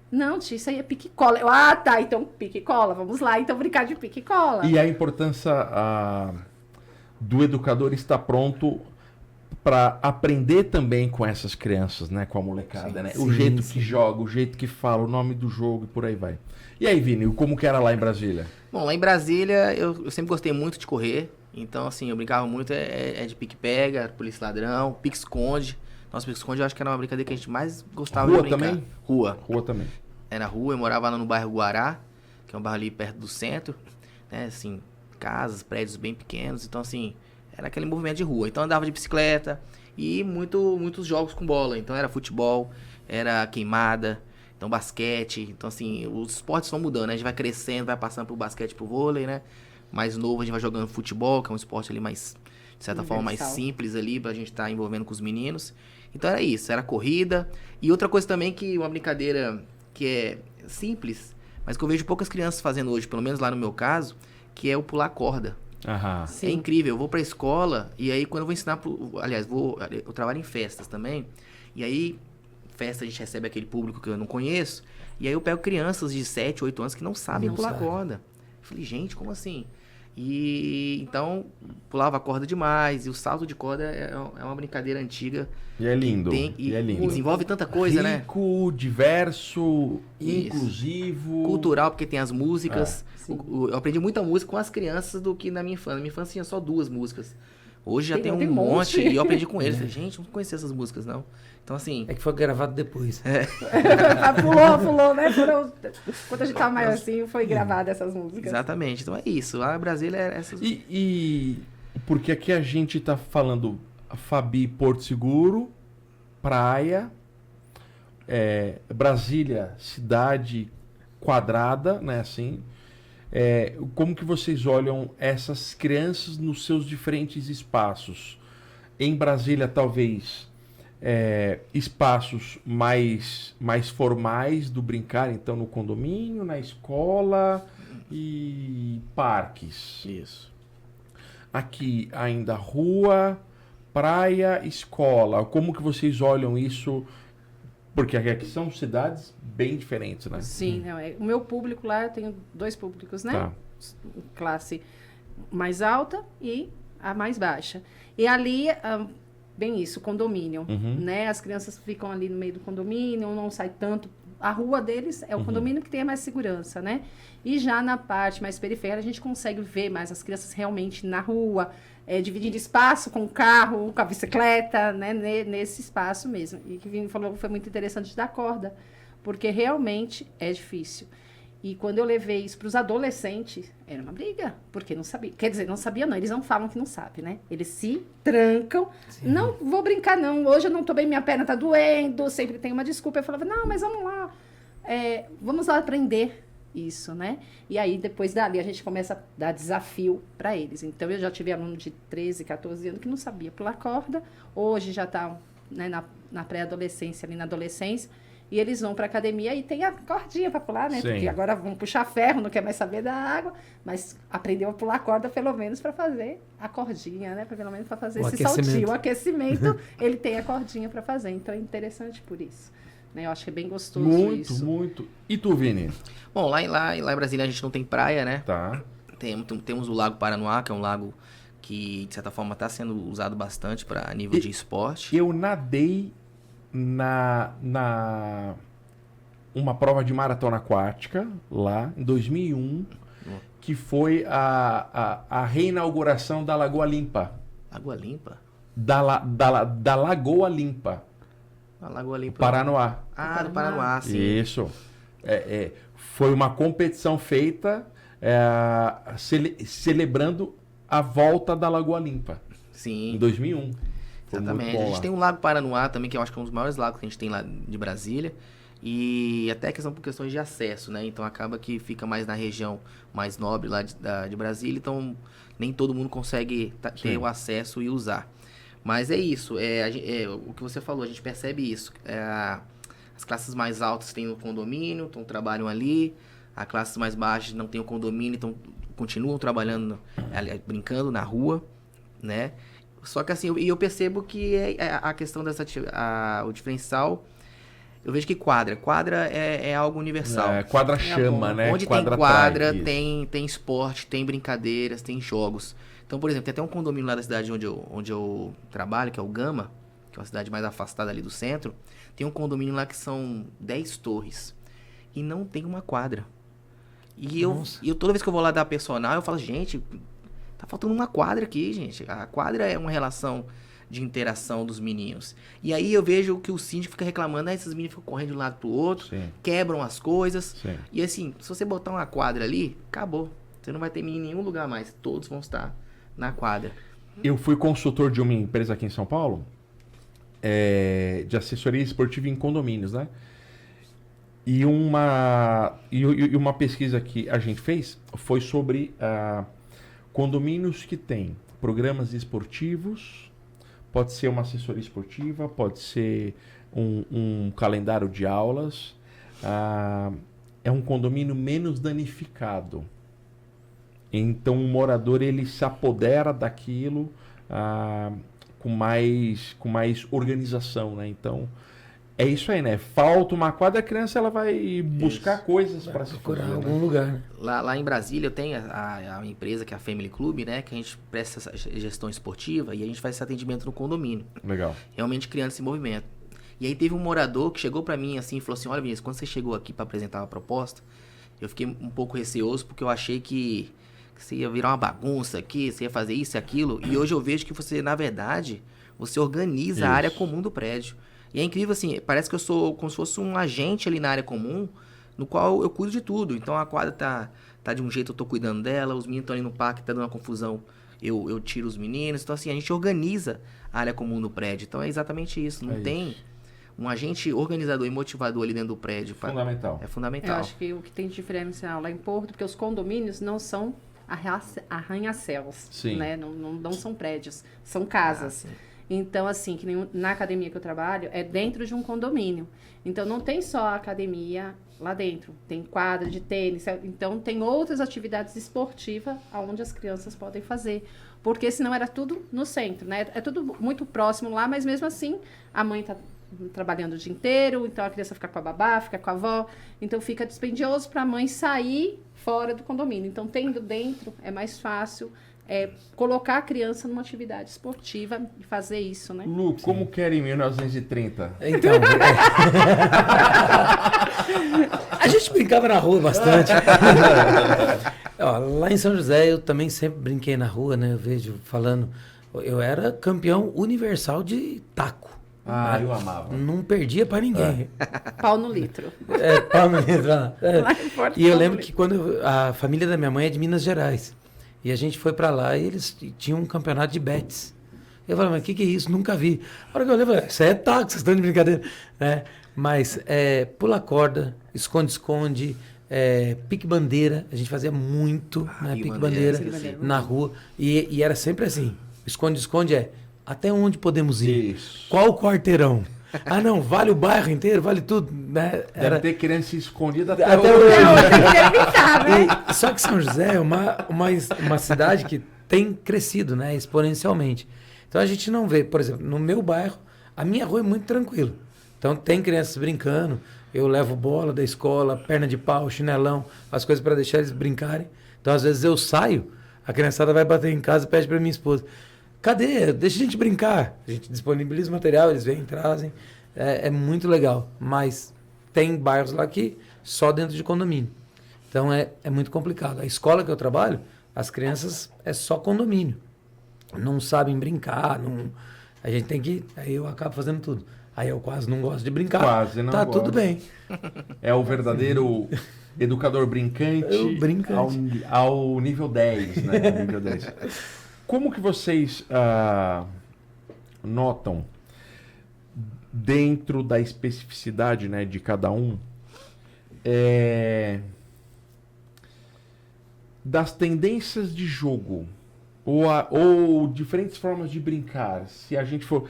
Não, tia, isso aí é pique-cola. Tá, então pique-cola, vamos lá, então brincar de pique-cola. E a importância do educador estar pronto para aprender também com essas crianças, né? Com a molecada, né? O jeito que joga, o jeito que fala, o nome do jogo e por aí vai. E aí, Vini, como que era lá em Brasília? Bom, lá em Brasília eu sempre gostei muito de correr. Então, assim, eu brincava muito de pique-pega, polícia-ladrão, pique-esconde. Nossa, pique-esconde eu acho que era uma brincadeira que a gente mais gostava de brincar. Também? Rua Também. Era rua, eu morava lá no bairro Guará, que é um bairro ali perto do centro. Né? Assim, casas, prédios bem pequenos. Então, assim... Era aquele movimento de rua. Então, andava de bicicleta e muitos jogos com bola. Então, era futebol, era queimada, então basquete. Então, assim, os esportes estão mudando, né? A gente vai crescendo, vai passando pro basquete, pro vôlei, né? Mais novo, a gente vai jogando futebol, que é um esporte ali mais, de certa forma, mais simples ali, pra gente estar envolvendo com os meninos. Então, era isso, era corrida. E outra coisa também que uma brincadeira que é simples, mas que eu vejo poucas crianças fazendo hoje, pelo menos lá no meu caso, que é o pular corda. É incrível, eu vou pra escola e aí quando eu vou ensinar, eu trabalho em festas também, e aí festa a gente recebe aquele público que eu não conheço, e aí eu pego crianças de 7, 8 anos que não sabem pular corda. Eu falei, gente, como assim? E então pulava a corda demais. E o salto de corda é uma brincadeira antiga. E é lindo. E é lindo. desenvolve tanta coisa, né? Rico, diverso, Isso. inclusivo. Cultural, porque tem as músicas. Sim. Eu aprendi muita música com as crianças do que na minha infância. Na minha infância tinha só 2 músicas. Hoje já tem um tem monte. monte. E eu aprendi com eles. Falei, gente, eu não conhecia essas músicas, não. Então, assim, É que foi gravado depois. Pulou, né? Quando a gente tava mais assim, foi gravada essas músicas. exatamente. Então é isso. A Brasília é essas. E porque aqui a gente tá falando Fabi Porto Seguro, praia, Brasília, cidade quadrada, né? Assim, como que vocês olham essas crianças nos seus diferentes espaços? Em Brasília, talvez espaços mais formais do brincar, então no condomínio, na escola e parques. Isso. Aqui ainda rua, praia, escola. Como que vocês olham isso? Porque aqui são cidades bem diferentes, né? Sim, não, o meu público lá, eu tenho 2 públicos, né? Tá. Classe mais alta e a mais baixa. E ali, bem isso, condomínio, Uhum. né? As crianças ficam ali no meio do condomínio, não sai tanto. A rua deles é o condomínio que tem mais segurança, né? E já na parte mais periférica, a gente consegue ver mais as crianças realmente na rua, dividindo espaço com o carro, com a bicicleta, né? Nesse espaço mesmo. E que o Vini falou que foi muito interessante da corda, porque realmente é difícil. E quando eu levei isso para os adolescentes, era uma briga, porque não sabia. Quer dizer, não sabia não, eles não falam que não sabem, né? Eles se trancam. Sim. Não vou brincar não, hoje eu não tô bem, minha perna tá doendo, sempre tem uma desculpa. Eu falava, não, mas vamos lá, vamos lá aprender isso, né? E aí, depois dali, a gente começa a dar desafio para eles. Então, eu já tive aluno de 13, 14 anos que não sabia pular corda, hoje já tá, né, na pré-adolescência, ali na adolescência, e eles vão para academia e tem a cordinha para pular, né? Sim. Porque agora vão puxar ferro, não quer mais saber da água, mas aprendeu a pular corda pelo menos para fazer a cordinha, né? Pelo menos para fazer O esse aquecimento. saltinho. O aquecimento, ele tem a cordinha para fazer. Então é interessante por isso. Né? Eu acho que é bem gostoso Muito, isso. muito. E tu, Vini? Bom, lá em Brasília a gente não tem praia, né? Tá. Temos o Lago Paranoá, que é um lago que, de certa forma, está sendo usado bastante para nível de esporte. Eu nadei na uma prova de maratona aquática lá em 2001, que foi a reinauguração da Lagoa Limpa. Lagoa Limpa? Da Lagoa Limpa, A Lagoa Limpa. Paranoá. Ah, do Paranoá, sim. Isso. Foi uma competição feita celebrando a volta da Lagoa Limpa, Sim. em 2001. Foi muito Exatamente. bom A gente lá. tem um Lago Paranoá também, que eu acho que é um dos maiores lagos que a gente tem lá de Brasília. E até por questões de acesso, né? Então acaba que fica mais na região mais nobre lá de Brasília. Então nem todo mundo consegue ter Sim. o acesso e usar. Mas é isso. O que você falou, a gente percebe isso. As classes mais altas têm o condomínio, então trabalham ali. As classes mais baixas não têm o condomínio, então continuam trabalhando, brincando na rua, né? Só que assim, eu percebo que a questão o diferencial, eu vejo que quadra é algo universal. Quadra chama, né? Onde quadra tem quadra, atrai, isso. tem esporte, tem brincadeiras, tem jogos. Então, por exemplo, tem até um condomínio lá da cidade onde eu trabalho, que é o Gama, que é uma cidade mais afastada ali do centro. Tem um condomínio lá que são 10 torres e não tem uma quadra. E eu toda vez que eu vou lá dar personal, eu falo, gente, tá faltando uma quadra aqui, gente. A quadra é uma relação de interação dos meninos. E aí eu vejo que o síndico fica reclamando, esses meninos ficam correndo de um lado pro outro, Sim. quebram as coisas. Sim. E assim, se você botar uma quadra ali, acabou. Você não vai ter menino em nenhum lugar mais. Todos vão estar na quadra. Eu fui consultor de uma empresa aqui em São Paulo, de assessoria esportiva em condomínios, né? E uma pesquisa que a gente fez foi sobre condomínios que têm programas esportivos, pode ser uma assessoria esportiva, pode ser um calendário de aulas. É um condomínio menos danificado. Então o morador ele se apodera daquilo com mais organização, né? Então É isso aí, né? Falta uma quadra, a criança ela vai buscar coisas para se Procurar fazer, algum né? lugar, né? Lá em Brasília eu tenho a empresa que é a Family Club, né? Que a gente presta essa gestão esportiva e a gente faz esse atendimento no condomínio. Legal. Realmente criando esse movimento. E aí teve um morador que chegou pra mim assim e falou assim: olha, Vinícius, quando você chegou aqui pra apresentar uma proposta, eu fiquei um pouco receoso porque eu achei que você ia virar uma bagunça aqui, você ia fazer isso e aquilo. E hoje eu vejo que você, na verdade, você organiza a área comum do prédio. E é incrível assim, parece que eu sou como se fosse um agente ali na área comum, no qual eu cuido de tudo. Então a quadra tá de um jeito, eu tô cuidando dela, os meninos estão ali no parque, tá dando uma confusão, eu tiro os meninos. Então assim, a gente organiza a área comum do prédio. Então é exatamente isso, não tem um agente organizador e motivador ali dentro do prédio. Fundamental. É Eu fundamental. acho que o que tem de diferencial lá em Porto, porque os condomínios não são arranha-céus, Sim. né? Não são prédios, são casas. sim. Então, assim, que nem na academia que eu trabalho, é dentro de um condomínio. Então, não tem só a academia lá dentro. Tem quadra de tênis. Então, tem outras atividades esportivas onde as crianças podem fazer. Porque senão era tudo no centro, né? É tudo muito próximo lá, mas mesmo assim, a mãe tá trabalhando o dia inteiro, então a criança fica com a babá, fica com a avó. Então, fica dispendioso para a mãe sair fora do condomínio. Então, tendo dentro, é mais fácil colocar a criança numa atividade esportiva e fazer isso, né? Lu, como que era em 1930? Então, a gente brincava na rua bastante. Ó, lá em São José eu também sempre brinquei na rua, né? Eu vejo falando, eu era campeão universal de taco. Ah, eu amava. Não perdia pra ninguém. Pau no litro. Pau no litro, lá. Lá em Porto, E eu pau no lembro litro. que quando a família da minha mãe é de Minas Gerais. E a gente foi pra lá e eles tinham um campeonato de betes. Eu falei, mas o que é isso? Nunca vi. A hora que eu olhei, eu falei, isso é taco, vocês estão de brincadeira. Né? Mas pula corda, esconde-esconde, pique-bandeira. A gente fazia muito, né? pique-bandeira, Pique-bandeira na rua. E era sempre assim, esconde-esconde até onde podemos ir? Isso. Qual o quarteirão? Ah, não, vale o bairro inteiro, vale tudo, né? Deve ter criança escondida até, Até hoje. E, só que São José é uma cidade que tem crescido, né, exponencialmente. Então a gente não vê, por exemplo, no meu bairro, a minha rua é muito tranquila. Então tem crianças brincando, eu levo bola da escola, perna de pau, chinelão, as coisas para deixar eles brincarem. Então às vezes eu saio, a criançada vai bater em casa e pede para minha esposa: cadê? Deixa a gente brincar. A gente disponibiliza o material, eles vêm, trazem. É muito legal. Mas tem bairros lá que só dentro de condomínio. Então é muito complicado. A escola que eu trabalho, as crianças é só condomínio. Não sabem brincar. A gente tem que... Aí eu acabo fazendo tudo. Aí eu quase não gosto de brincar. Quase não tá gosta. tudo bem. É o verdadeiro educador brincante, Brincante. Ao nível 10, né? Ao nível 10. Como que vocês notam, dentro da especificidade, né, de cada um, das tendências de jogo ou diferentes formas de brincar? Se a gente for...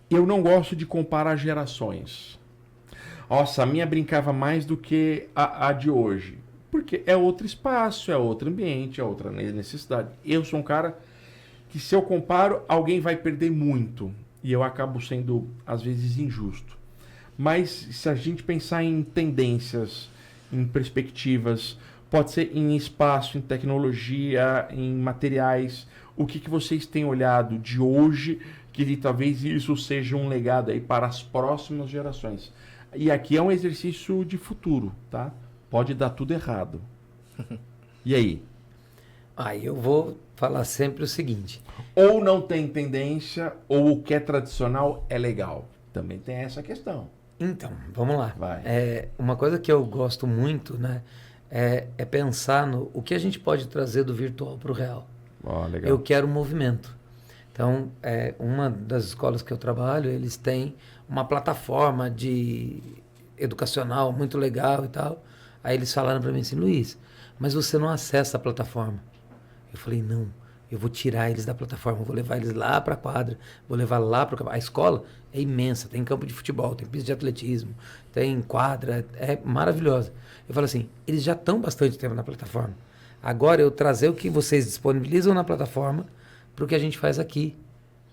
Eu não gosto de comparar gerações. Nossa, a minha brincava mais do que a de hoje. Porque é outro espaço, é outro ambiente, é outra necessidade. Eu sou um cara que, se eu comparo, alguém vai perder muito. E eu acabo sendo, às vezes, injusto. Mas se a gente pensar em tendências, em perspectivas, pode ser em espaço, em tecnologia, em materiais, o que vocês têm olhado de hoje, que talvez isso seja um legado aí para as próximas gerações. E aqui é um exercício de futuro, tá? Pode dar tudo errado. E aí? Aí eu vou falar sempre o seguinte. Ou não tem tendência, ou o que é tradicional é legal. Também tem essa questão. Então, vamos lá. Vai. Uma coisa que eu gosto muito, né, é pensar no o que a gente pode trazer do virtual para o real. Legal. Eu quero movimento. Então, uma das escolas que eu trabalho, eles têm uma plataforma educacional muito legal e tal. Aí eles falaram para mim assim: Luiz, mas você não acessa a plataforma. Eu falei: não, eu vou tirar eles da plataforma, vou levar eles lá para a quadra, vou levar lá para a escola é imensa, tem campo de futebol, tem pista de atletismo, tem quadra, é maravilhosa. Eu falo assim: eles já estão bastante tempo na plataforma. Agora eu trazer o que vocês disponibilizam na plataforma para o que a gente faz aqui,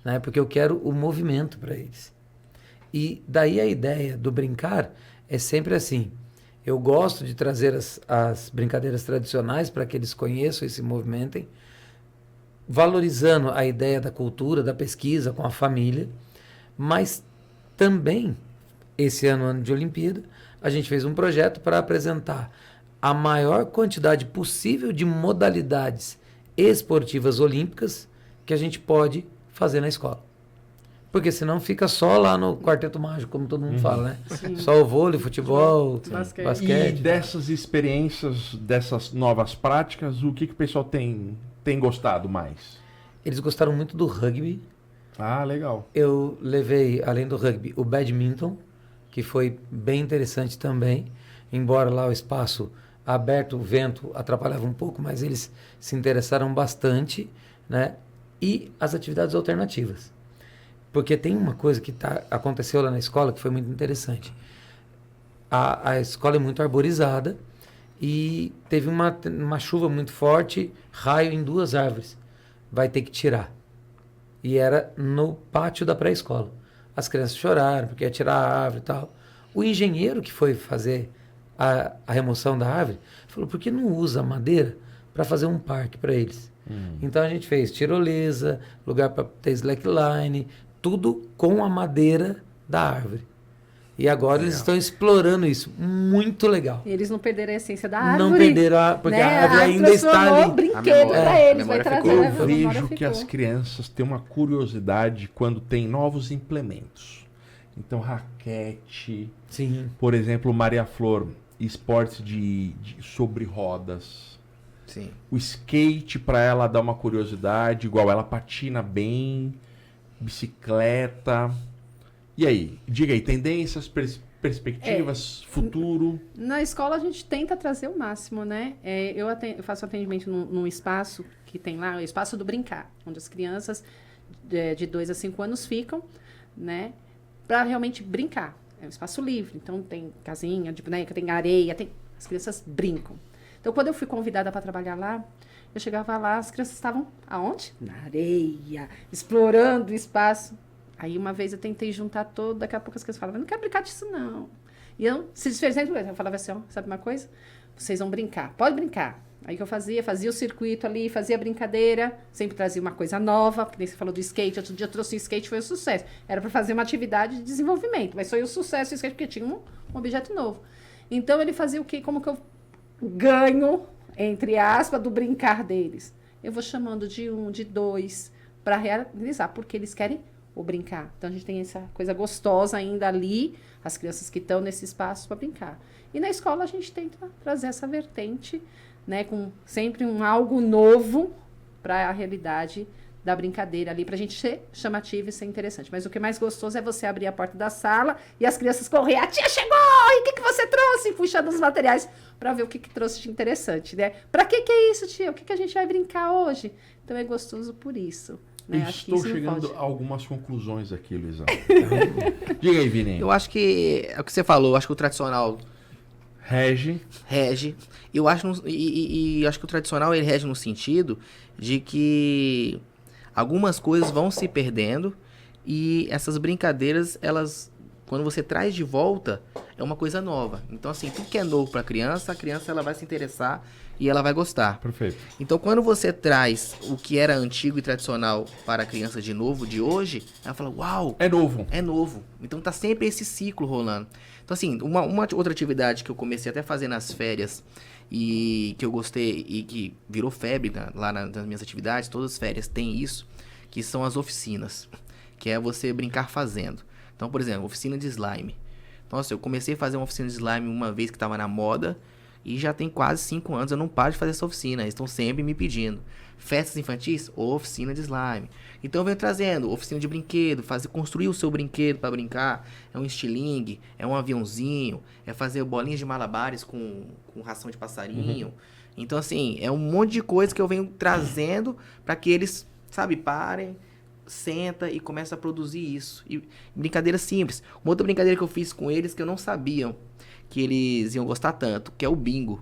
né? Porque eu quero o movimento para eles. E daí a ideia do brincar é sempre assim. Eu gosto de trazer as brincadeiras tradicionais para que eles conheçam e se movimentem, valorizando a ideia da cultura, da pesquisa com a família, mas também, esse ano de Olimpíada, a gente fez um projeto para apresentar a maior quantidade possível de modalidades esportivas olímpicas que a gente pode fazer na escola. Porque senão fica só lá no quarteto mágico, como todo mundo fala, né? Sim. Só o vôlei, futebol, Basquete. basquete. E dessas experiências, dessas novas práticas, o que o pessoal tem gostado mais? Eles gostaram muito do rugby. Ah, legal. Eu levei, além do rugby, o badminton, que foi bem interessante também. Embora lá o espaço aberto, o vento atrapalhava um pouco, mas eles se interessaram bastante, né? E as atividades alternativas. Porque tem uma coisa que aconteceu lá na escola que foi muito interessante. A escola é muito arborizada e teve uma chuva muito forte, raio em 2 árvores. Vai ter que tirar. E era no pátio da pré-escola. As crianças choraram porque ia tirar a árvore e tal. O engenheiro que foi fazer a remoção da árvore falou, por que não usa a madeira para fazer um parque para eles? Então a gente fez tirolesa, lugar para ter slackline, tudo com a madeira da árvore. E agora eles estão explorando isso. Muito legal. E eles não perderam a essência da árvore. Não perderam, porque né? a árvore ainda está transformou ali. brinquedo A para eles. memória Vai ficou. trazer, Eu a memória vejo que ficou. as crianças têm uma curiosidade quando tem novos implementos. Então, raquete, Sim. por exemplo, Maria Flor, esportes sobre rodas. Sim. O skate para ela dá uma curiosidade, igual ela patina bem, bicicleta. E aí? Diga aí, tendências, perspectivas, futuro? Na escola a gente tenta trazer o máximo, né? Eu faço atendimento num espaço que tem lá, o espaço do brincar, onde as crianças de 2 a 5 anos ficam, né? Para realmente brincar. É um espaço livre, então tem casinha de boneca, tem areia, as crianças brincam. Então, quando eu fui convidada para trabalhar lá, eu chegava lá, as crianças estavam aonde? Na areia, explorando o espaço. Aí, uma vez eu tentei juntar todo, daqui a pouco as crianças falavam, eu não quero brincar disso, não. E eu se desfazendo, eu falava assim, ó, sabe uma coisa? Vocês vão brincar, pode brincar. Aí que eu fazia o circuito ali, fazia a brincadeira, sempre trazia uma coisa nova, porque nem você falou do skate, outro dia eu trouxe o skate, foi um sucesso. Era para fazer uma atividade de desenvolvimento, mas foi um sucesso o skate, porque tinha um objeto novo. Então, ele fazia o quê? Como que eu ganho, entre aspas, do brincar deles? Eu vou chamando de 1, de 2, para realizar, porque eles querem o brincar. Então, a gente tem essa coisa gostosa ainda ali, as crianças que estão nesse espaço para brincar. E na escola, a gente tenta trazer essa vertente, né, com sempre algo novo para a realidade da brincadeira ali, para a gente ser chamativo e ser interessante. Mas o que é mais gostoso é você abrir a porta da sala e as crianças correr, a tia chegou, e o que você trouxe? Puxando os materiais para ver o que trouxe de interessante, né? Para que é isso, tia? O que a gente vai brincar hoje? Então é gostoso por isso. Né? Estou Acho que chegando a algumas conclusões aqui, Luizão. Diga aí, Vini. Eu acho que é o que você falou, eu acho que o tradicional Rege. Eu acho e acho que o tradicional ele rege no sentido de que algumas coisas vão se perdendo e essas brincadeiras, elas, quando você traz de volta, é uma coisa nova. Então, assim, tudo que é novo para a criança ela vai se interessar e ela vai gostar. Perfeito. Então, quando você traz o que era antigo e tradicional para a criança de novo, de hoje, ela fala, uau! É novo. É novo. Então, tá sempre esse ciclo rolando. Então, assim, uma outra atividade que eu comecei até a fazer nas férias e que eu gostei e que virou febre lá nas minhas atividades, todas as férias tem isso, que são as oficinas, que é você brincar fazendo. Então, por exemplo, oficina de slime. Nossa, eu comecei a fazer uma oficina de slime uma vez que estava na moda e já tem quase 5 anos eu não paro de fazer essa oficina. Eles estão sempre me pedindo. Festas infantis, oficina de slime. Então eu venho trazendo oficina de brinquedo, construir o seu brinquedo para brincar. É um estilingue, é um aviãozinho, é fazer bolinhas de malabares com ração de passarinho. Então, assim, é um monte de coisa que eu venho trazendo para que eles, sabe, parem, senta e começa a produzir isso. E brincadeira simples. Uma outra brincadeira que eu fiz com eles que eu não sabia que eles iam gostar tanto, que é o bingo.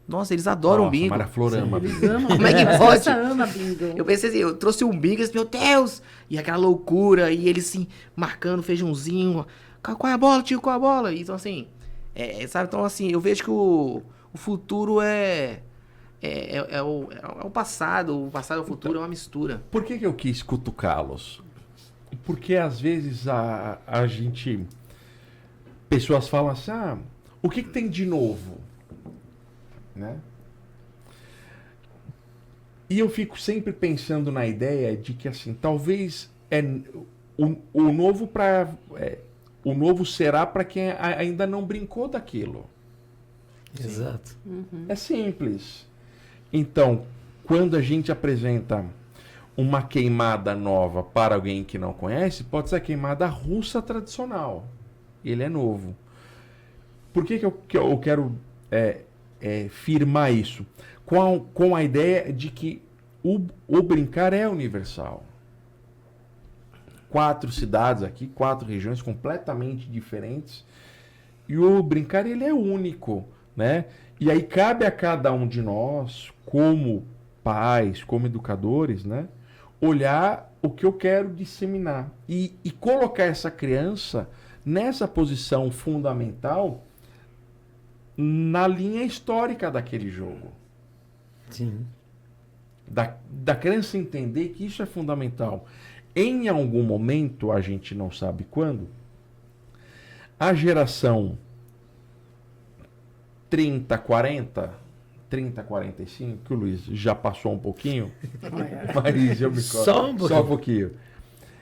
Nossa, eles adoram Nossa, bingo. Maria Flor ama Eles bingo. amam. Como é que A pode? criança ama bingo. Eu pensei assim, eu trouxe um bingo, meu Deus! E aquela loucura, e eles assim, marcando feijãozinho. Qual é a bola, tio? Qual é a bola? Então assim, sabe? Então assim, eu vejo que o futuro é o passado. O passado e o futuro é uma mistura. Por que eu quis cutucá-los? Porque às vezes a gente... Pessoas falam assim, o que tem de novo? Né? E eu fico sempre pensando na ideia de que, assim, talvez o novo o novo será para quem ainda não brincou daquilo. Exato. É simples. Então, quando a gente apresenta uma queimada nova para alguém que não conhece, pode ser a queimada russa tradicional. Ele é novo. Por que eu quero firmar isso? Com a ideia de que o brincar é universal. 4 cidades aqui, 4 regiões completamente diferentes. E o brincar, ele é único, né? E aí cabe a cada um de nós, como pais, como educadores, né? Olhar o que eu quero disseminar. E colocar essa criança nessa posição fundamental na linha histórica daquele jogo. Sim. Da criança entender que isso é fundamental. Em algum momento, a gente não sabe quando, a geração 30, 40, 30, 45, que o Luiz já passou um pouquinho, mas eu me Só um pouquinho. Só um pouquinho.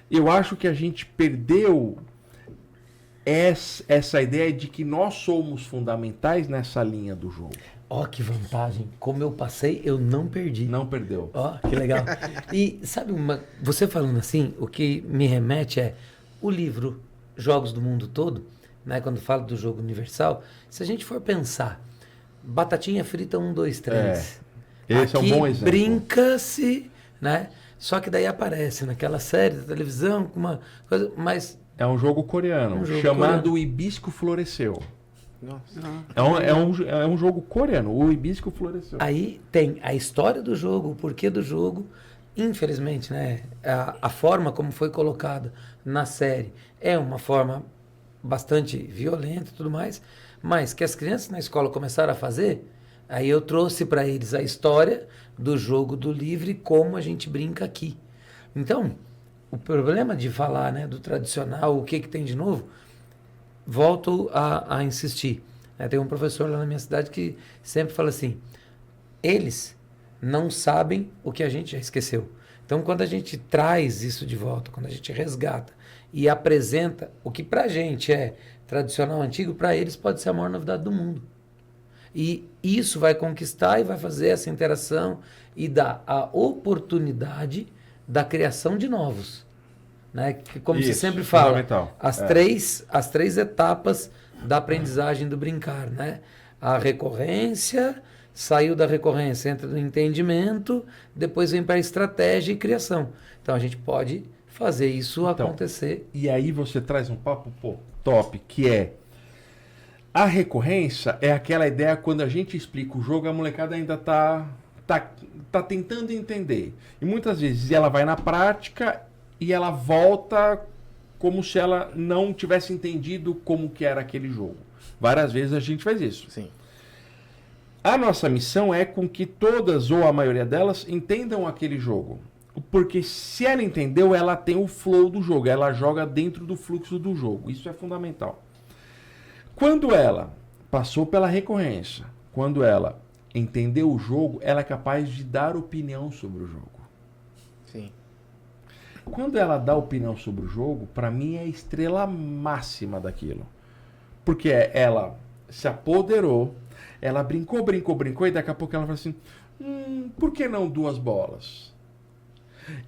Eu acho que a gente perdeu essa ideia de que nós somos fundamentais nessa linha do jogo. Ó, que vantagem. Como eu passei, eu não perdi. Não perdeu. Ó, que legal. E sabe, você falando assim, o que me remete é o livro Jogos do Mundo Todo, né? Quando fala do jogo universal, se a gente for pensar, batatinha frita 1, 2, 3. Esse é um bom exemplo. Brinca-se, né? Só que daí aparece naquela série da televisão com uma coisa, mas É um jogo coreano, chamado Hibisco Floresceu. Nossa. É um jogo coreano, o Hibisco Floresceu. aí tem a história do jogo, o porquê do jogo. Infelizmente, né, a forma como foi colocada na série é uma forma bastante violenta e tudo mais, mas que as crianças na escola começaram a fazer, aí eu trouxe para eles a história do jogo do livro e como a gente brinca aqui. Então, o problema de falar, né, do tradicional, o que tem de novo, volto a insistir. Tem um professor lá na minha cidade que sempre fala assim, eles não sabem o que a gente já esqueceu. Então, quando a gente traz isso de volta, quando a gente resgata e apresenta o que pra gente é tradicional, antigo, para eles pode ser a maior novidade do mundo. E isso vai conquistar e vai fazer essa interação e dar a oportunidade da criação de novos. Né? Que, como você Isso, sempre fala, fundamental. as três etapas da aprendizagem do brincar. Né? A recorrência, saiu da recorrência, entra no entendimento, depois vem para a estratégia e criação. Então a gente pode fazer isso acontecer. E aí você traz um papo top, que é a recorrência é aquela ideia quando a gente explica o jogo, a molecada ainda tá tentando entender. E muitas vezes ela vai na prática e ela volta como se ela não tivesse entendido como que era aquele jogo. Várias vezes a gente faz isso. Sim. A nossa missão é com que todas ou a maioria delas entendam aquele jogo. Porque se ela entendeu, ela tem o flow do jogo, ela joga dentro do fluxo do jogo. Isso é fundamental. Quando ela passou pela recorrência, quando ela entendeu o jogo, ela é capaz de dar opinião sobre o jogo. Sim. Quando ela dá opinião sobre o jogo, para mim é a estrela máxima daquilo. Porque ela se apoderou, ela brincou, e daqui a pouco ela fala assim, por que não 2 bolas?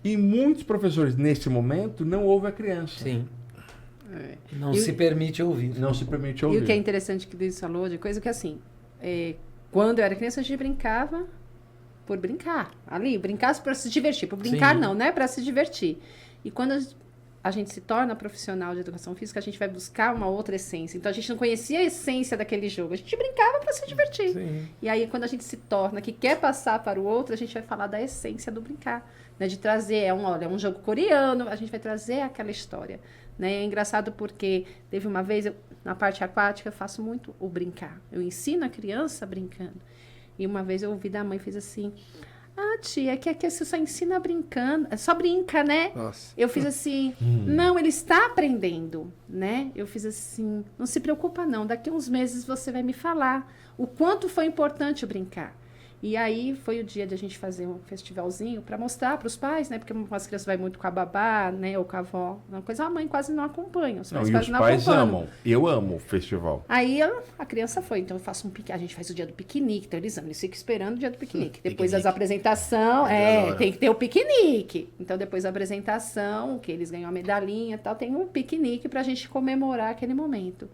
E muitos professores, nesse momento, não ouvem a criança. Sim. Não E se permite ouvir. Não se permite E ouvir. o que é interessante que o Luiz falou, de coisa que assim, quando eu era criança, a gente brincava por brincar. Ali, brincasse para se divertir. Por brincar, Sim. não, né? Para se divertir. E quando a gente se torna profissional de educação física, a gente vai buscar uma outra essência. Então, a gente não conhecia a essência daquele jogo. A gente brincava para se divertir. Sim. E aí, quando a gente se torna, que quer passar para o outro, a gente vai falar da essência do brincar. Né? De trazer, olha, é um jogo coreano, a gente vai trazer aquela história. Né? É engraçado porque teve uma vez, na parte aquática, eu faço muito o brincar. Eu ensino a criança brincando. E uma vez eu ouvi da mãe, fez assim... Ah, tia, que aqui você só ensina brincando, só brinca, né? Nossa. Eu fiz assim, não, ele está aprendendo, né? Eu fiz assim, não se preocupa não, daqui a uns meses você vai me falar o quanto foi importante o brincar. E aí foi o dia de a gente fazer um festivalzinho para mostrar para os pais, né? Porque as crianças vai muito com a babá, né? Ou com a avó, uma coisa, a mãe quase não acompanha, os Não, pais e quase os não pais acompanham. amam. Eu amo o festival. Aí a criança foi, então eu faço a gente faz o dia do piquenique, então eles ficam esperando o dia do piquenique. Depois das Piquenique. apresentações, Adoro. tem que ter o piquenique. Então depois da apresentação, que eles ganham a medalhinha e tal, tem um piquenique pra gente comemorar aquele momento.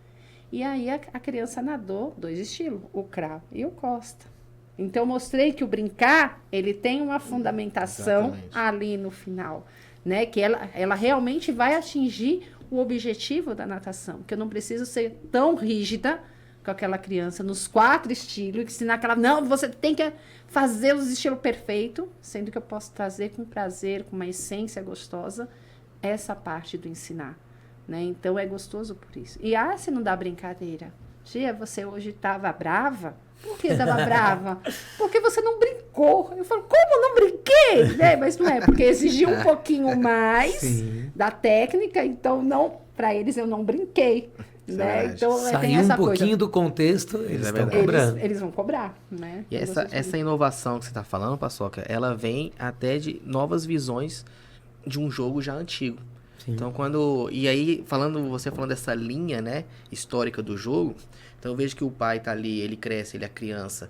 E aí a criança nadou, 2 estilos, o crawl e o costa. Então eu mostrei que o brincar, ele tem uma fundamentação Exatamente. ali no final, né? Que ela realmente vai atingir o objetivo da natação, que eu não preciso ser tão rígida com aquela criança nos 4 estilos, ensinar aquela, não, você tem que fazer os estilos perfeitos, sendo que eu posso trazer com prazer, com uma essência gostosa, essa parte do ensinar, né? Então é gostoso por isso. E se não dá brincadeira, tia, você hoje estava brava? Por que estava brava? Porque você não brincou. Eu falo, como não brinquei? Né? Mas não é, porque exigiu um pouquinho mais Sim. da técnica, então não, para eles eu não brinquei. Né? verdade. Então tem Saiu um essa pouquinho coisa. do contexto, eles é estão verdade. cobrando. Eles vão cobrar, né? E Eu gosto essa de- inovação que você está falando, Paçoca, ela vem até de novas visões de um jogo já antigo. Sim. Então, e aí, você falando dessa linha, né, histórica do jogo, então eu vejo que o pai tá ali, ele cresce, ele é criança,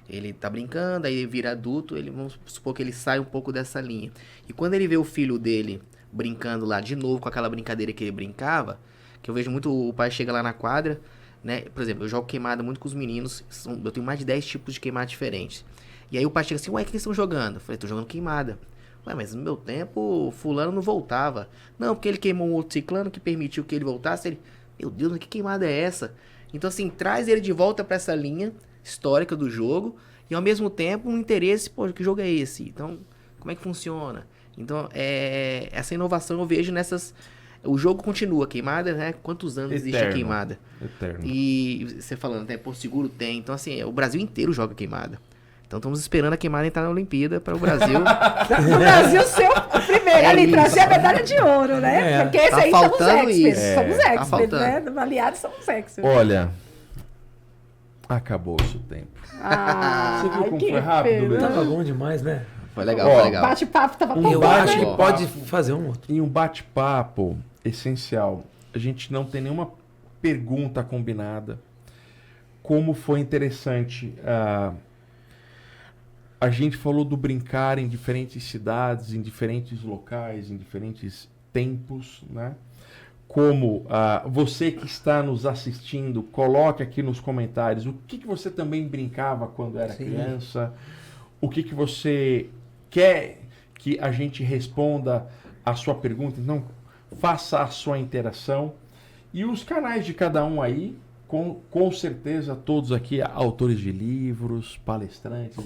ele tá brincando, aí ele vira adulto, vamos supor que ele sai um pouco dessa linha. E quando ele vê o filho dele brincando lá de novo com aquela brincadeira que ele brincava, que eu vejo muito, o pai chega lá na quadra, né, por exemplo, eu jogo queimada muito com os meninos, eu tenho mais de 10 tipos de queimada diferentes. E aí o pai chega assim, ué, o que eles estão jogando? Eu falei, tô jogando queimada. Ué, mas no meu tempo, fulano não voltava. Não, porque ele queimou um outro ciclano que permitiu que ele voltasse. Ele, meu Deus, mas que queimada é essa? Então, assim, traz ele de volta pra essa linha histórica do jogo e, ao mesmo tempo, um interesse, pô, que jogo é esse? Então, como é que funciona? Então, essa inovação eu vejo nessas... O jogo continua, queimada, né? Quantos anos existe a Eterno. queimada? Eterno. E você falando, até Porto Seguro tem. Então, assim, o Brasil inteiro joga queimada. Então, estamos esperando a queimada entrar na Olimpíada para o Brasil. No Brasil, ser o primeiro ali, isso. trazer a medalha de ouro, né? É. Porque esse Tá aí somos faltando experts. isso. Somos Tá experts, faltando. né? Aliados somos experts. Olha, acabou-se o tempo. Ah, Você viu como que foi rápido, pena. Luiz? Tava bom demais, né? Foi legal, Ó, foi legal. Bate-papo tava Um bom, Eu bate- acho que né? pode fazer um outro. Em um bate-papo essencial, a gente não tem nenhuma pergunta combinada. Como foi interessante. A gente falou do brincar em diferentes cidades, em diferentes locais, em diferentes tempos, né? Como você que está nos assistindo, coloque aqui nos comentários o que você também brincava quando era Sim. criança, o que você quer que a gente responda a sua pergunta. Então, faça a sua interação. E os canais de cada um aí, com certeza, todos aqui autores de livros, palestrantes.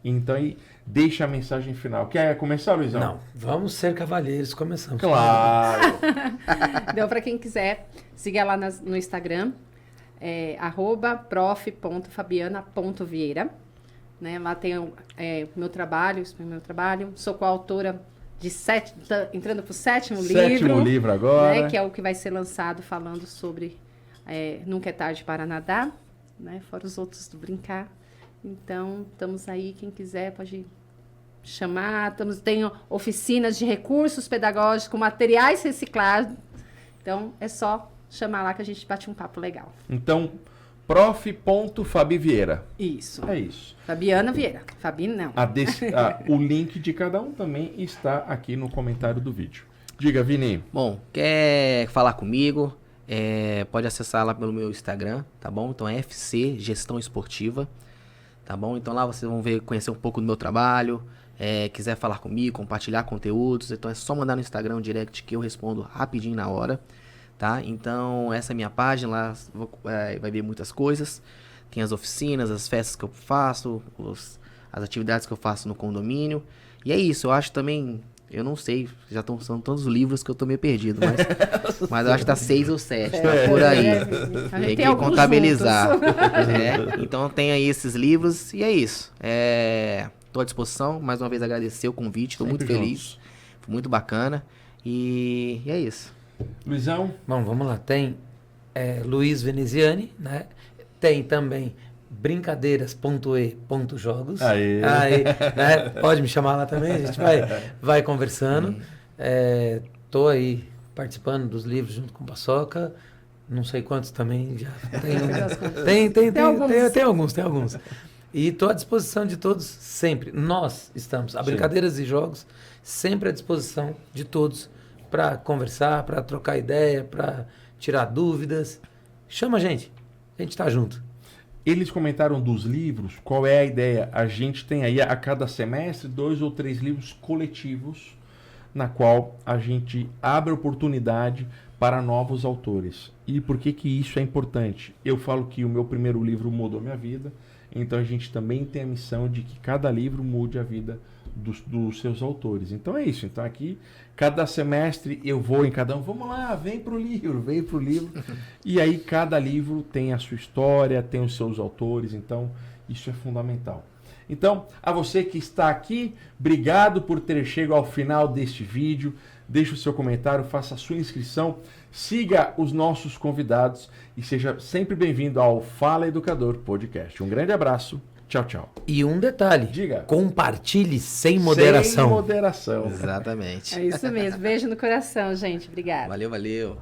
Então aí, deixa a mensagem final. Quer começar, Luizão? Não, vamos ser cavalheiros, começamos. Claro. Então, para quem quiser, siga lá no Instagram, @prof.fabiana.vieira. Né? Lá tem o meu trabalho, sou coautora de entrando para o sétimo Livro agora. né? Que é o que vai ser lançado falando sobre Nunca é Tarde para Nadar, né? Fora os outros do Brincar. Então, estamos aí, quem quiser pode chamar. Tem oficinas de recursos pedagógicos, materiais reciclados. Então, é só chamar lá que a gente bate um papo legal. Então, prof.fabivieira. Isso. É isso. Fabiana Vieira. Fabi, não. O link de cada um também está aqui no comentário do vídeo. Diga, Vini. Bom, quer falar comigo? Pode acessar lá pelo meu Instagram, tá bom? Então é FC Gestão Esportiva, tá bom? Então lá vocês vão conhecer um pouco do meu trabalho, quiser falar comigo, compartilhar conteúdos, então é só mandar no Instagram um direct que eu respondo rapidinho na hora, tá? Então essa é a minha página, lá vai ver muitas coisas. Tem as oficinas, as festas que eu faço, as atividades que eu faço no condomínio. E é isso, eu acho também, eu não sei, são tantos livros que eu tô meio perdido, mas eu acho que tá 6 ou 7, tá por aí. Tem que contabilizar. Então tem aí esses livros e é isso. Tô à disposição, mais uma vez agradecer o convite, tô muito feliz, foi muito bacana e é isso. Luizão? Bom, vamos lá, tem Luiz Veneziani, né? Tem também brincadeiras.e.jogos. Aí, né? Pode me chamar lá também, a gente vai conversando. Tô aí participando dos livros junto com o Paçoca. Não sei quantos também já tem alguns. E tô à disposição de todos sempre. Nós estamos, a Brincadeiras e Jogos, sempre à disposição de todos para conversar, para trocar ideia, para tirar dúvidas. Chama a gente tá junto. Eles comentaram dos livros, qual é a ideia? A gente tem aí a cada semestre 2 ou 3 livros coletivos, na qual a gente abre oportunidade para novos autores. E por que isso é importante? Eu falo que o meu primeiro livro mudou minha vida, então a gente também tem a missão de que cada livro mude a vida dos seus autores. Então é isso. Então aqui, cada semestre eu vou em cada um, vamos lá, vem pro livro. E aí cada livro tem a sua história, tem os seus autores, então isso é fundamental. Então, a você que está aqui, obrigado por ter chegado ao final deste vídeo. Deixe o seu comentário, faça a sua inscrição, siga os nossos convidados e seja sempre bem-vindo ao Fala Educador Podcast. Um grande abraço. Tchau, tchau. E um detalhe. Diga. Compartilhe sem moderação. Sem moderação. Exatamente. É isso mesmo. Beijo no coração, gente. Obrigada. Valeu.